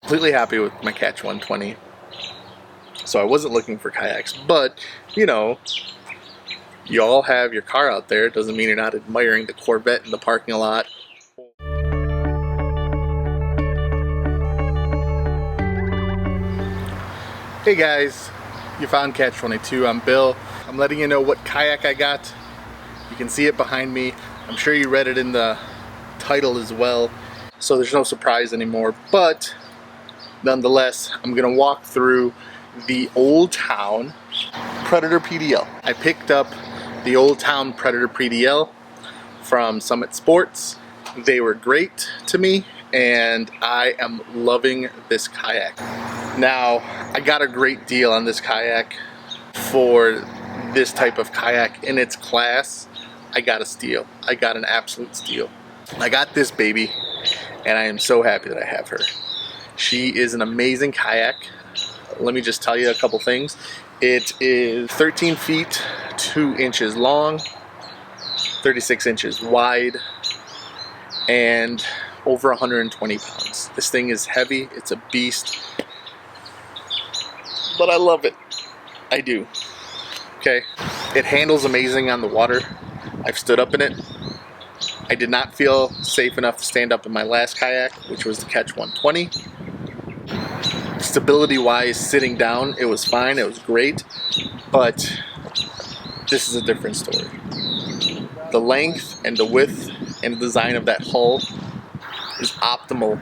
Completely happy with my Catch 120. So I wasn't looking for kayaks, but you know, you all have your car out there. It doesn't mean you're not admiring the Corvette in the parking lot. Hey guys, you found Catch 22. I'm Bill. I'm letting you know what kayak I got. You can see it behind me. I'm sure you read it in the title as well, so there's no surprise anymore. But nonetheless, I'm gonna walk through the Old Town Predator PDL. I picked up the Old Town Predator PDL from Summit Sports. They were great to me, and I am loving this kayak. Now, I got a great deal on this kayak for this type of kayak in its class. I got a steal. I got an absolute steal. I got this baby, and I am so happy that I have her. She is an amazing kayak. Let me just tell you a couple things. It is 13 feet 2 inches long, 36 inches wide, and over 120 pounds. This thing is heavy. It's a beast. But I love it. I do. Okay. It handles amazing on the water. I've stood up in it. I did not feel safe enough to stand up in my last kayak, which was the Catch 120. Stability wise, sitting down, it was fine. It was great. But this is a different story. The length and the width and the design of that hull is optimal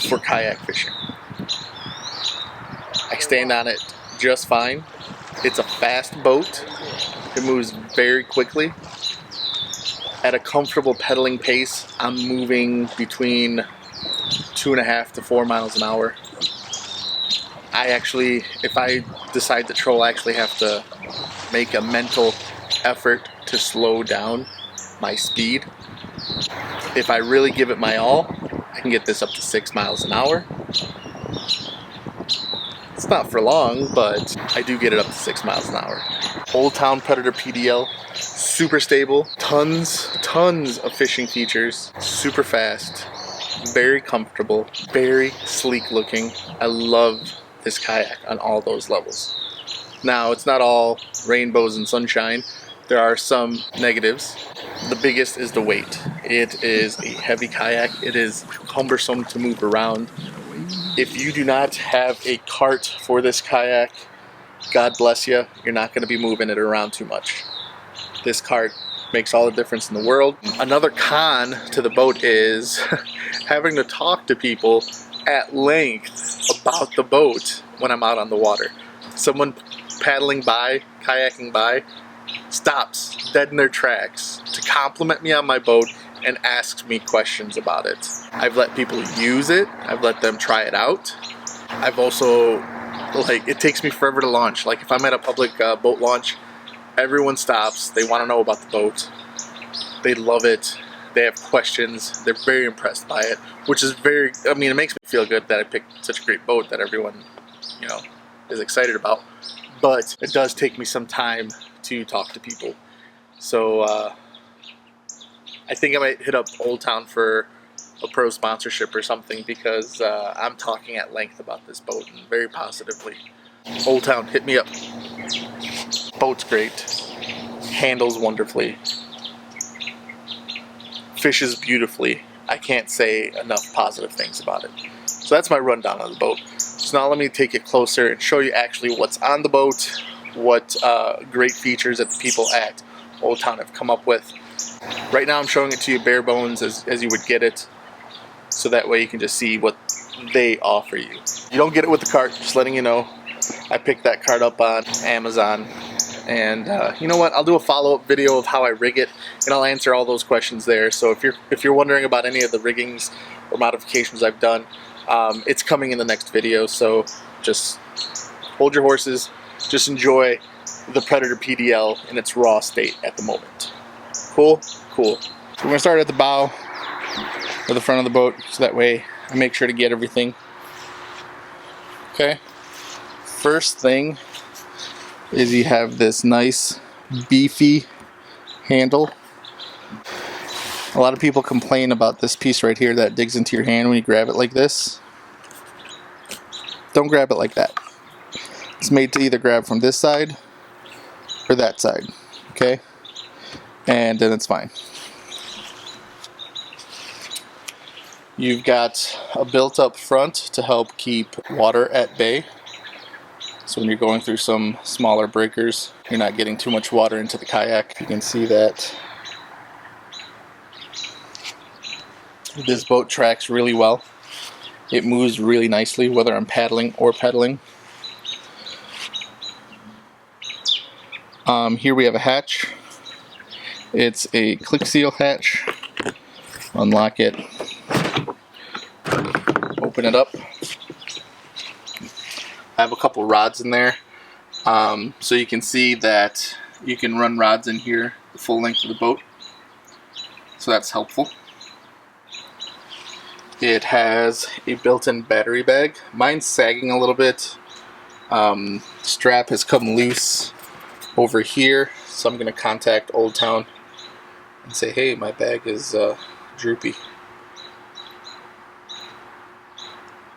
for kayak fishing. I stand on it just fine. It's a fast boat. It moves very quickly. At a comfortable pedaling pace, I'm moving between 2.5 to 4 miles an hour. I actually, if I decide to troll, I actually have to make a mental effort to slow down my speed. If I really give it my all, I can get this up to 6 miles an hour. It's not for long, but I do get it up to 6 miles an hour. Old Town Predator PDL, super stable, tons of fishing features, super fast, very comfortable, very sleek looking. I love this kayak on all those levels. Now, it's not all rainbows and sunshine. There are some negatives. The biggest is the weight. It is a heavy kayak. It is cumbersome to move around. If you do not have a cart for this kayak, God bless you, you're not going to be moving it around too much. This cart makes all the difference in the world. Another con to the boat is having to talk to people at length about the boat when I'm out on the water. Someone paddling by, kayaking by, stops dead in their tracks to compliment me on my boat and asks me questions about it. I've let people use it. I've let them try it out. I've also, it takes me forever to launch. Like if I'm at a public boat launch, everyone stops. They want to know about the boat. They love it. They have questions. They're very impressed by it, which is it makes me feel good that I picked such a great boat that everyone, is excited about. But it does take me some time to talk to people. So I think I might hit up Old Town for a pro sponsorship or something, because I'm talking at length about this boat and very positively. Old Town, hit me up. Boat's great. Handles wonderfully. Fishes beautifully. I can't say enough positive things about it. So that's my rundown on the boat. So now let me take it closer and show you actually what's on the boat, what great features that the people at Old Town have come up with. Right now I'm showing it to you bare bones as you would get it, so that way you can just see what they offer you. You don't get it with the cart, just letting you know. I picked that cart up on Amazon, and you know what? I'll do a follow-up video of how I rig it, and I'll answer all those questions there. So if you're wondering about any of the riggings or modifications I've done, it's coming in the next video. So just hold your horses. Just enjoy the Predator PDL in its raw state at the moment. Cool? Cool. So we're going to start at the bow or the front of the boat, so that way I make sure to get everything. Okay. First thing is you have this nice beefy handle A lot of people complain about this piece right here that digs into your hand when you grab it like this. Don't grab it like that. It's made to either grab from this side or that side, okay? And then it's fine. You've got a built-up front to help keep water at bay. So when you're going through some smaller breakers, you're not getting too much water into the kayak. You can see that this boat tracks really well. It moves really nicely, whether I'm paddling or pedaling. Here we have a hatch. It's a click seal hatch. Unlock it. Open it up. I have a couple rods in there. So you can see that you can run rods in here the full length of the boat. So that's helpful. It has a built-in battery bag. Mine's sagging a little bit. Strap has come loose over here, so I'm going to contact Old Town and say, hey, my bag is droopy,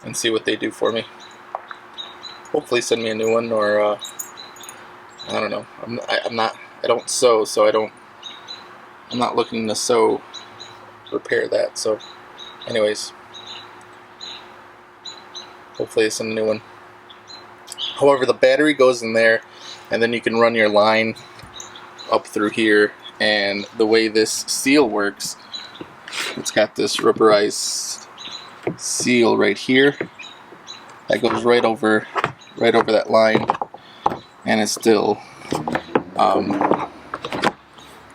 and see what they do for me. Hopefully send me a new one, or I don't know. I don't sew, so I'm not looking to repair that. So anyways, hopefully they send a new one. However, the battery goes in there, and then you can run your line up through here. And the way this seal works, it's got this rubberized seal right here that goes right over that line, and it's still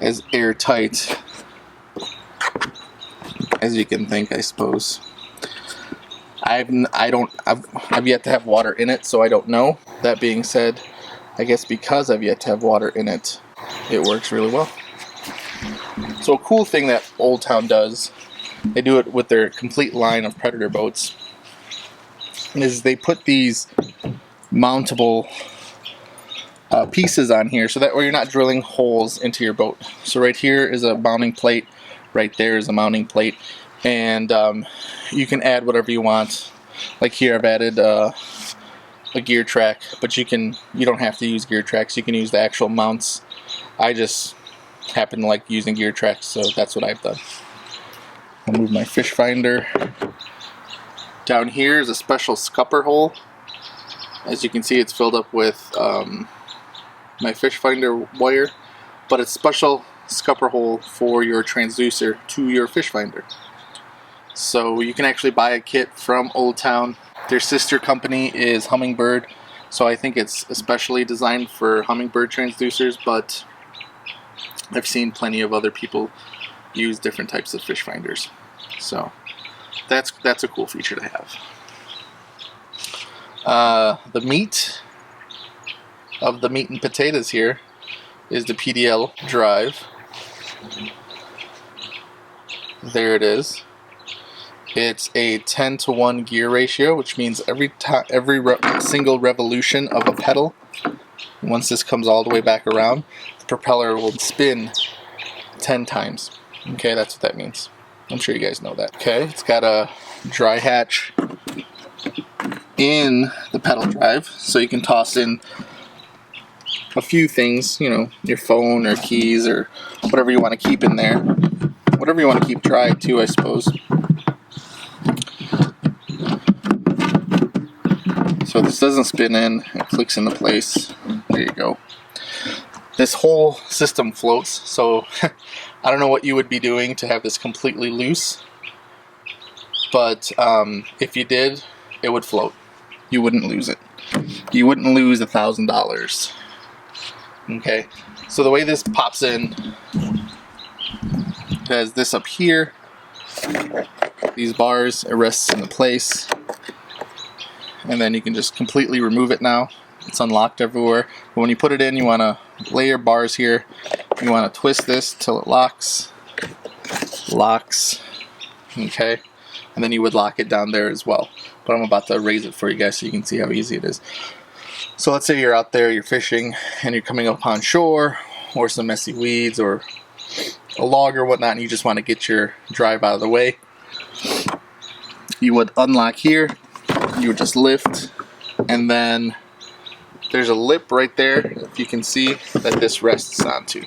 as airtight as you can think, I suppose. I've yet to have water in it, so I don't know. That being said, I guess because I've yet to have water in it, it works really well. So a cool thing that Old Town does, they do it with their complete line of Predator boats, is they put these mountable pieces on here so that way you're not drilling holes into your boat. So right here is a mounting plate, right there is a mounting plate, and you can add whatever you want. Like here I've added a gear track, but you don't have to use gear tracks. You can use the actual mounts. I just happen to like using gear tracks, so that's what I've done. I'll move my fish finder. Down here is a special scupper hole. As you can see, it's filled up with my fish finder wire, but it's special scupper hole for your transducer to your fish finder. So you can actually buy a kit from Old Town. Their sister company is Humminbird, so I think it's especially designed for Humminbird transducers, but I've seen plenty of other people use different types of fish finders. So that's a cool feature to have. The meat of the meat and potatoes here is the Pdl Drive. There it is. It's a 10-to-1 gear ratio, which means every single revolution of a pedal, once this comes all the way back around, the propeller will spin 10 times. Okay, that's what that means. I'm sure you guys know that. Okay, it's got a dry hatch in the pedal drive, so you can toss in a few things, you know, your phone or keys or whatever you want to keep in there. Whatever you want to keep dry too, I suppose. So this doesn't spin in, it clicks into place. There you go. This whole system floats, so I don't know what you would be doing to have this completely loose, but if you did, it would float. You wouldn't lose it. You wouldn't lose $1,000. Okay, so the way this pops in, it has this up here, these bars, it rests into place, and then you can just completely remove it now. It's unlocked everywhere, but when you put it in, you want to lay your bars here. You want to twist this till it locks, okay, and then you would lock it down there as well. But I'm about to raise it for you guys so you can see how easy it is. So let's say you're out there, you're fishing, and you're coming up on shore, or some messy weeds, or a log or whatnot and you just want to get your drive out of the way, you would unlock here, you would just lift, and then there's a lip right there, if you can see, that this rests onto.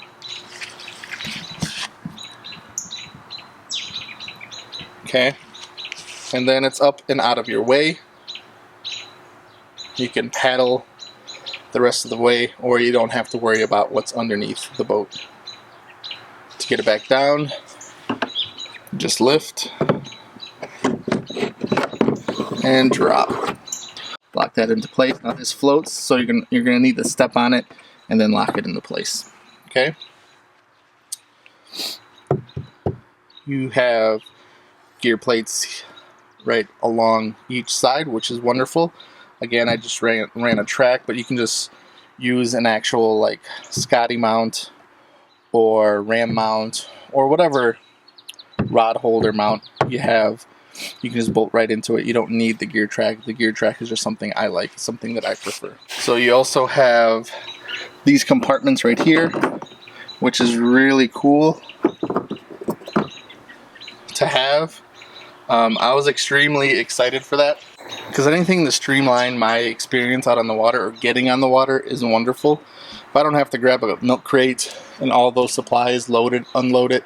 Okay, and then it's up and out of your way. You can paddle the rest of the way, or you don't have to worry about what's underneath the boat. To get it back down, just lift and drop. Lock that into place. Now this floats, so you're gonna need to step on it and then lock it into place. Okay. You have gear plates right along each side, which is wonderful. Again, I just ran a track, but you can just use an actual like Scotty mount or ram mount or whatever rod holder mount you have. You can just bolt right into it. You don't need the gear track. The gear track is just something I like, something that I prefer. So you also have these compartments right here, which is really cool to have. I was extremely excited for that because anything to streamline my experience out on the water or getting on the water is wonderful. If I don't have to grab a milk crate and all those supplies, load it, unload it,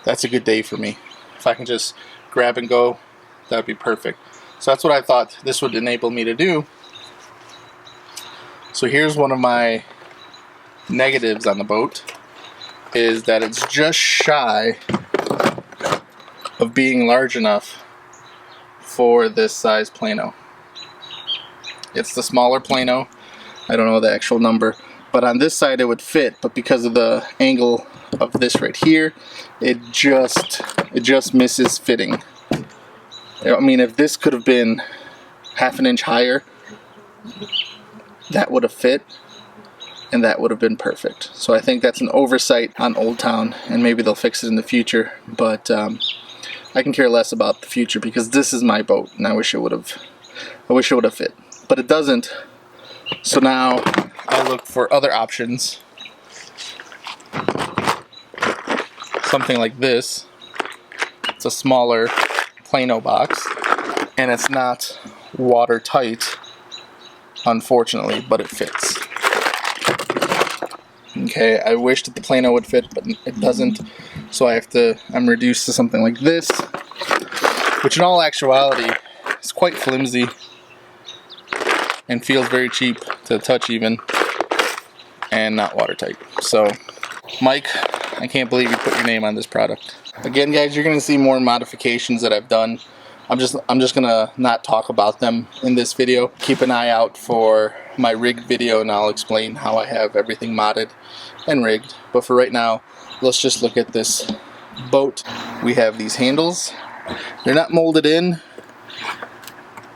that's a good day for me. If I can just grab and go, that would be perfect. So that's what I thought this would enable me to do. So here's one of my negatives on the boat, is that it's just shy of being large enough for this size plano. It's the smaller plano. I don't know the actual number, but on this side it would fit, but because of the angle of this right here, it just misses fitting. I mean, if this could have been half an inch higher, that would have fit, and that would have been perfect. So I think that's an oversight on Old Town, and maybe they'll fix it in the future, but I can care less about the future because this is my boat, and I wish it would have fit, but it doesn't. So now I look for other options. Something like this. It's a smaller plano box, and it's not watertight, unfortunately, but it fits. Okay, I wish that the plano would fit, but it doesn't. So I'm reduced to something like this, which in all actuality is quite flimsy and feels very cheap to touch even, and not watertight. So, Mike, I can't believe you put your name on this product. Again, guys, you're gonna see more modifications that I've done. I'm just gonna not talk about them in this video. Keep an eye out for my rigged video, and I'll explain how I have everything modded and rigged. But for right now, let's just look at this boat. We have these handles. They're not molded in,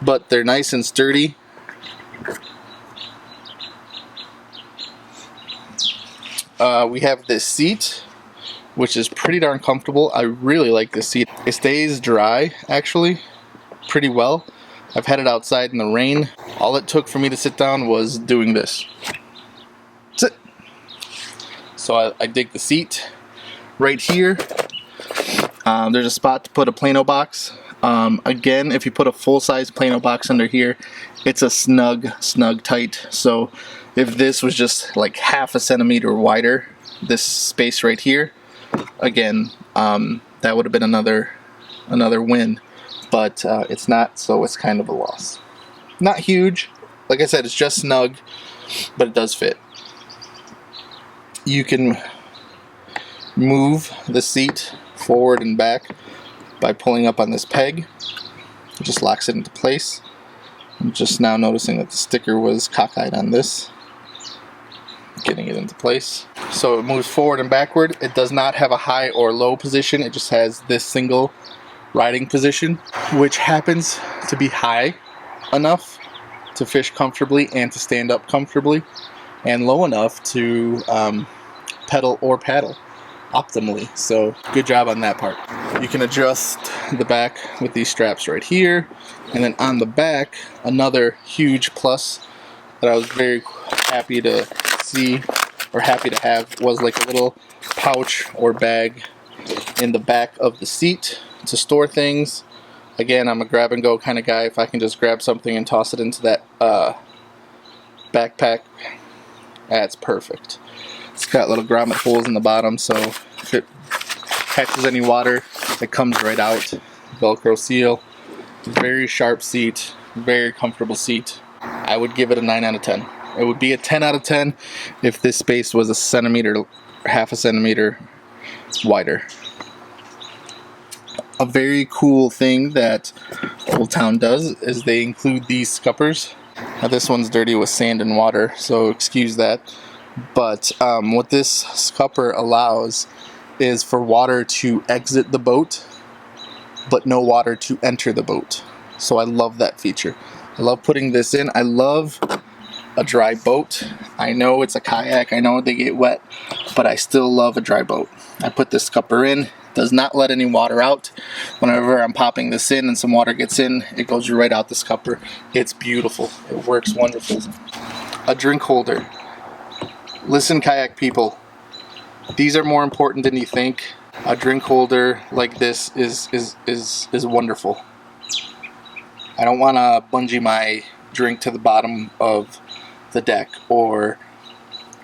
but they're nice and sturdy. We have this seat, which is pretty darn comfortable. I really like this seat. It stays dry, actually, pretty well. I've had it outside in the rain. All it took for me to sit down was doing this. Sit. So I dig the seat. Right here, there's a spot to put a plano box. Again, if you put a full-size plano box under here, it's a snug tight. So if this was just like half a centimeter wider, this space right here, again, that would have been another win, but it's not, so it's kind of a loss. Not huge, like I said, it's just snug, but it does fit. You can move the seat forward and back by pulling up on this peg. It just locks it into place. I'm just now noticing that the sticker was cockeyed on this. Getting it into place. So it moves forward and backward. It does not have a high or low position. It just has this single riding position, which happens to be high enough to fish comfortably and to stand up comfortably, and low enough to pedal or paddle optimally. So good job on that part. You can adjust the back with these straps right here, and then on the back, another huge plus that I was very happy to see or happy to have, was like a little pouch or bag in the back of the seat to store things. Again, I'm a grab and go kind of guy. If I can just grab something and toss it into that backpack, that's perfect. It's got little grommet holes in the bottom, so if it catches any water, it comes right out. Velcro seal. Very sharp seat, very comfortable seat. I would give it a 9 out of 10. It would be a 10 out of 10 if this space was a centimeter, half a centimeter wider. A very cool thing that Old Town does is they include these scuppers. Now this one's dirty with sand and water, so excuse that. But what this scupper allows is for water to exit the boat, but no water to enter the boat. So I love that feature. I love putting this in. I love a dry boat. I know it's a kayak, I know they get wet, but I still love a dry boat. I put this scupper in, does not let any water out. Whenever I'm popping this in and some water gets in, it goes right out the scupper. It's beautiful. It works wonderful. A drink holder. Listen, kayak people, these are more important than you think. A drink holder like this is wonderful. I don't want to bungee my drink to the bottom of the deck or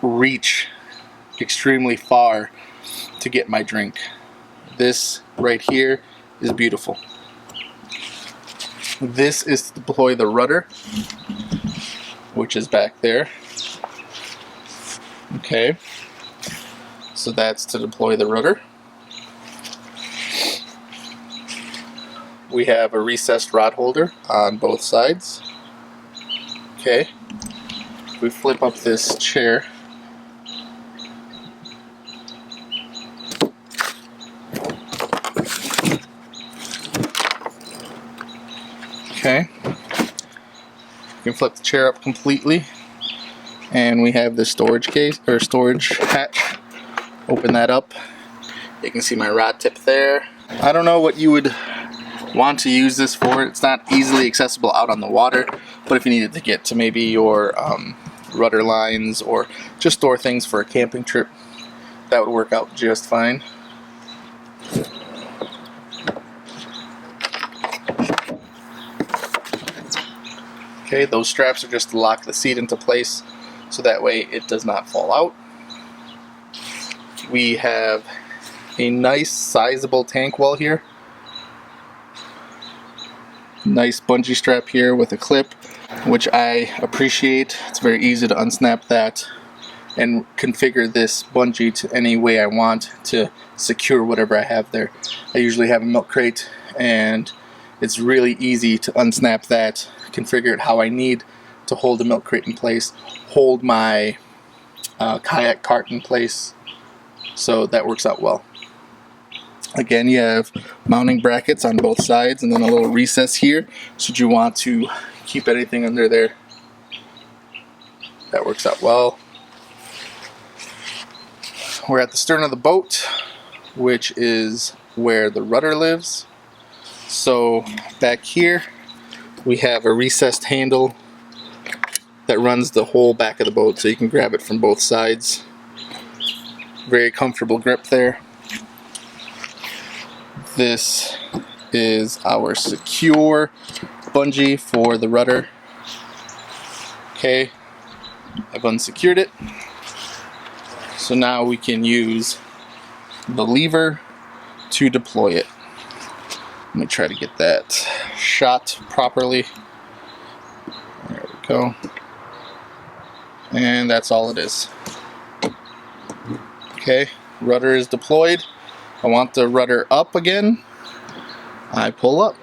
reach extremely far to get my drink. This right here is beautiful. This is to deploy the rudder, which is back there. Okay, so that's to deploy the rudder. We have a recessed rod holder on both sides. Okay, we flip up this chair. Okay, you can flip the chair up completely, and we have the storage case or storage hatch. Open that up. You can see my rod tip there. I don't know what you would want to use this for. It's not easily accessible out on the water, but if you needed to get to maybe your rudder lines or just store things for a camping trip, that would work out just fine. Okay, those straps are just to lock the seat into place so that way it does not fall out. We have a nice sizable tank well here. Nice bungee strap here with a clip, which I appreciate. It's very easy to unsnap that and configure this bungee to any way I want to secure whatever I have there. I usually have a milk crate, and it's really easy to unsnap that, configure it how I need to hold the milk crate in place, hold my kayak cart in place, so that works out well. Again, you have mounting brackets on both sides and then a little recess here should you want to keep anything under there. That works out well. We're at the stern of the boat, which is where the rudder lives. So back here we have a recessed handle that runs the whole back of the boat, so you can grab it from both sides. Very comfortable grip there. This is our secure bungee for the rudder. Okay, I've unsecured it. So now we can use the lever to deploy it. Let me try to get that shot properly. There we go. And that's all it is. Okay, rudder is deployed. I want the rudder up again. I pull up.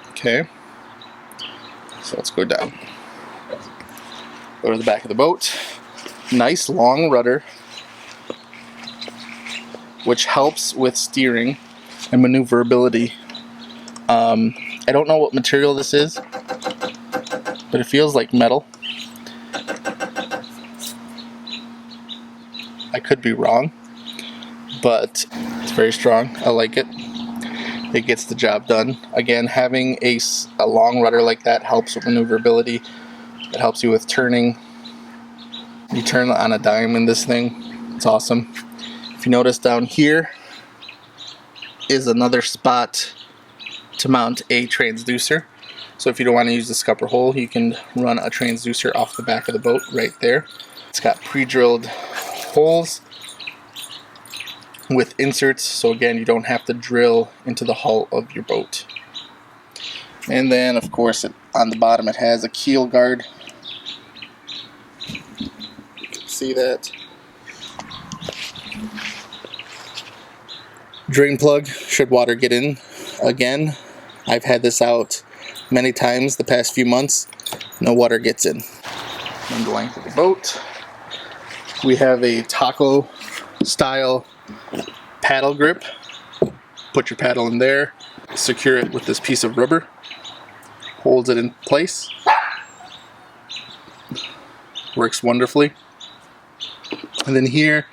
Okay, so let's go down. Go to the back of the boat. Nice long rudder, which helps with steering and maneuverability. I don't know what material this is, but it feels like metal. I could be wrong, but it's very strong. I like it. It gets the job done. Again, having a long rudder like that helps with maneuverability. It helps you with turning. You turn on a dime in this thing. It's awesome. If you notice down here is another spot to mount a transducer. So if you don't want to use the scupper hole, you can run a transducer off the back of the boat right there. It's got pre-drilled holes with inserts, so again, you don't have to drill into the hull of your boat. And then, of course, on the bottom it has a keel guard. You can see that. Drain plug, should water get in. Again, I've had this out many times the past few months. No water gets in. And the length of the boat. We have a taco style paddle grip. Put your paddle in there. Secure it with this piece of rubber. Holds it in place. Works wonderfully. And then here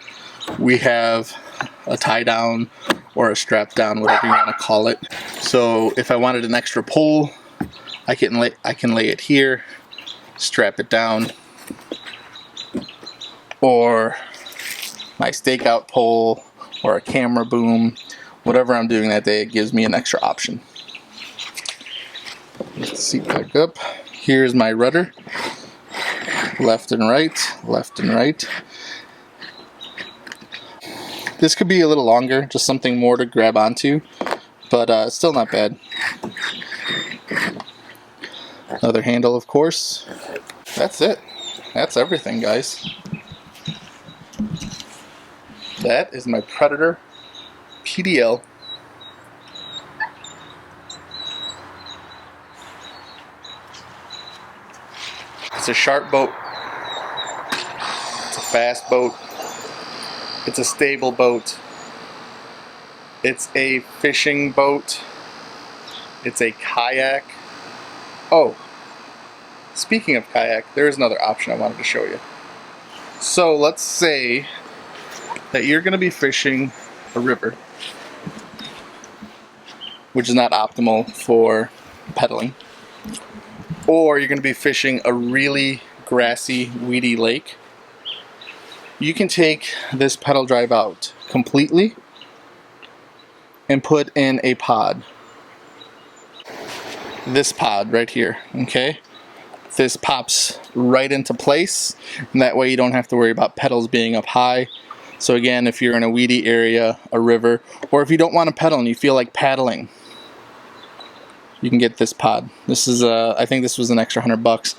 we have a tie down or a strap down, whatever you want to call it. So if I wanted an extra pole, I can lay it here, strap it down, or my stakeout pole or a camera boom, whatever I'm doing that day, it gives me an extra option. Lift the seat back up. Here's my rudder. Left and right, left and right. This could be a little longer, just something more to grab onto, but still not bad. Another handle, of course. That's it. That's everything, guys. That is my Predator PDL. It's a sharp boat. It's a fast boat. It's a stable boat. It's a fishing boat. It's a kayak. Oh, speaking of kayak, there is another option I wanted to show you. So let's say that you're going to be fishing a river, which is not optimal for pedaling, or you're going to be fishing a really grassy, weedy lake. You can take this pedal drive out completely and put in a pod. This pod right here, okay? This pops right into place, and that way you don't have to worry about pedals being up high. So again, if you're in a weedy area, a river, or if you don't want to pedal and you feel like paddling, you can get this pod. This is I think this was an extra $100,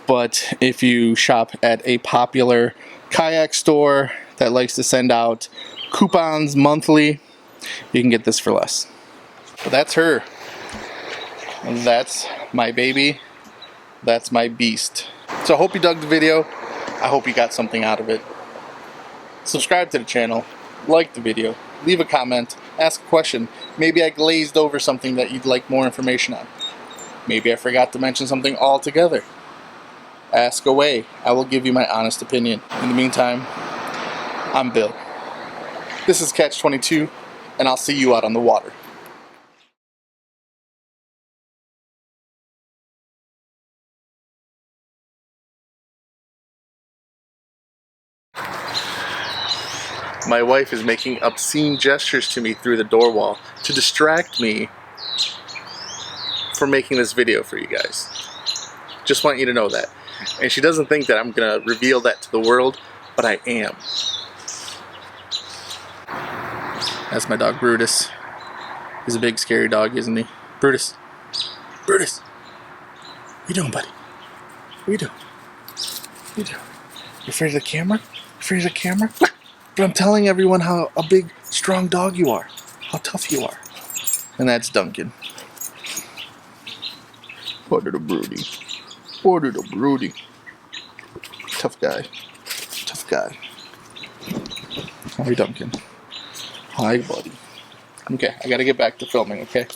but if you shop at a popular kayak store that likes to send out coupons monthly, you can get this for less. But that's her. That's my baby. That's my beast. So I hope you dug the video. I hope you got something out of it. Subscribe to the channel, like the video, leave a comment, ask a question. Maybe I glazed over something that you'd like more information on. Maybe I forgot to mention something altogether. Ask away. I will give you my honest opinion. In the meantime, I'm Bill. This is Catch 22, and I'll see you out on the water. My wife is making obscene gestures to me through the door wall to distract me from making this video for you guys. Just want you to know that. And she doesn't think that I'm gonna reveal that to the world, but I am. That's my dog Brutus. He's a big scary dog, isn't he? Brutus. Brutus. What you doing, buddy? What you doing? What you doing? You afraid of the camera? You afraid of the camera? But I'm telling everyone how a big, strong dog you are. How tough you are. And that's Duncan. What a broody. What a broody. Tough guy. Tough guy. Hi, Duncan. Hi, buddy. Okay, I gotta get back to filming, okay?